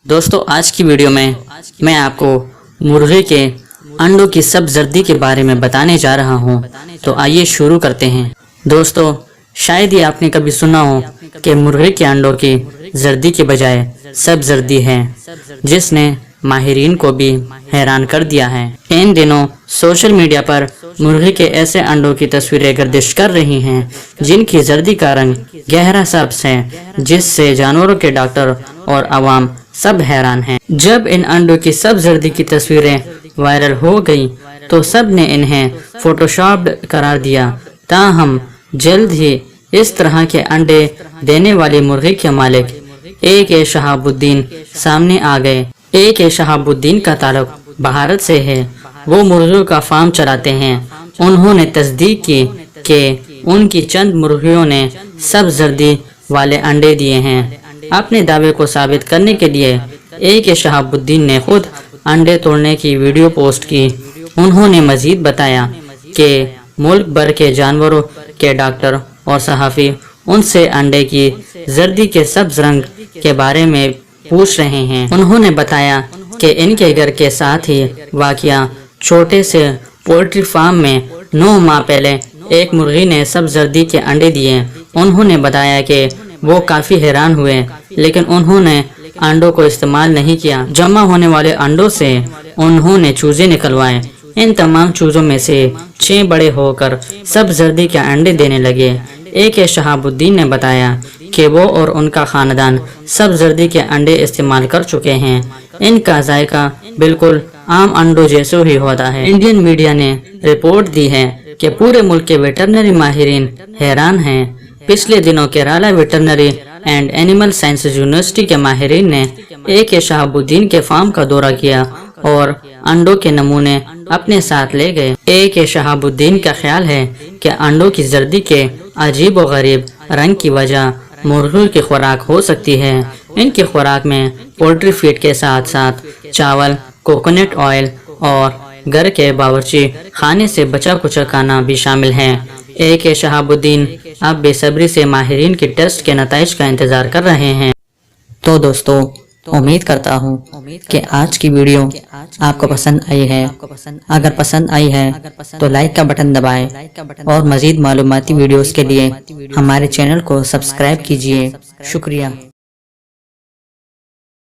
दोस्तों आज की वीडियो में मैं आपको मुर्गे के अंडों की सब जर्दी के बारे में बताने जा रहा हूं। तो आइए शुरू करते हैं। दोस्तों शायद ही आपने कभी सुना हो कि मुर्गे के अंडों की जर्दी के बजाय सब जर्दी है, जिसने माहिरीन को भी हैरान कर दिया है। इन दिनों सोशल मीडिया पर मुर्गे के ऐसे अंडों की तस्वीरें गर्दिश कर रही हैं जिनकी जर्दी का रंग गहरा सब्ज है, जिससे जानवरों के डॉक्टर और आवाम सब हैरान हैं। जब इन अंडों की सब जर्दी की तस्वीरें वायरल हो गई तो सब ने इन्हें फोटोशॉप्ड करार दिया। ताहम जल्द ही इस तरह के अंडे देने वाले मुर्गे के मालिक ए.के. शहाबुद्दीन सामने आ गए। ए.के. शहाबुद्दीन का ताल्लुक भारत से है। वो मुर्गियों का फार्म चलाते हैं। उन्होंने तस्दीक की कि उनकी चंद मुर्गियों ने सब जर्दी वाले अंडे दिए हैं। अपने दावे को साबित करने के लिए ए.के. शहाबुद्दीन ने खुद अंडे तोड़ने की वीडियो पोस्ट की। उन्होंने मजीद बताया कि मुल्क भर के जानवरों के डॉक्टर और सहाफ़ी उनसे अंडे की जर्दी के सब्ज रंग के बारे में पूछ रहे हैं। उन्होंने बताया कि इनके घर के साथ ही वाक़या छोटे से पोल्ट्री फार्म में 9 माह पहले एक मुर्गी ने सब जर्दी के अंडे दिए। उन्होंने बताया कि वो काफ़ी हैरान हुए, लेकिन उन्होंने अंडों को इस्तेमाल नहीं किया। जमा होने वाले अंडों से उन्होंने चूजे निकलवाए। इन तमाम चूजों में से 6 बड़े होकर सब जर्दी के अंडे देने लगे। ए.के. शहाबुद्दीन ने बताया कि वो और उनका खानदान सब जर्दी के अंडे इस्तेमाल कर चुके हैं। इनका जायका बिल्कुल आम अंडों जैसे ही होता है। इंडियन मीडिया ने रिपोर्ट दी है कि पूरे मुल्क के वेटरनरी माहिरीन हैरान हैं। पिछले दिनों Kerala veterinary and animal sciences university के माहिरीन ने ए.के. शहाबुद्दीन के फार्म का दौरा किया और अंडों के नमूने अपने साथ ले गए। ए.के. शहाबुद्दीन का ख्याल है कि अंडों की जर्दी के अजीब व गरीब रंग की वजह मुर्गियों की खुराक हो सकती है। इनकी खुराक में पोल्ट्री फीड के साथ साथ चावल, कोकोनट ऑयल और घर के बावर्ची खाने से बचा कुचा खाना भी शामिल है। ए.के. शहाबुद्दीन अब बेसब्री से माहिरीन के टेस्ट के नताइज का इंतजार कर रहे हैं। तो दोस्तों उम्मीद करता हूँ कि आज की वीडियो आपको पसंद आई है। अगर पसंद आई है तो लाइक का बटन दबाएं और मज़ीद मालूमाती वीडियोस के लिए हमारे चैनल को सब्सक्राइब कीजिए। शुक्रिया।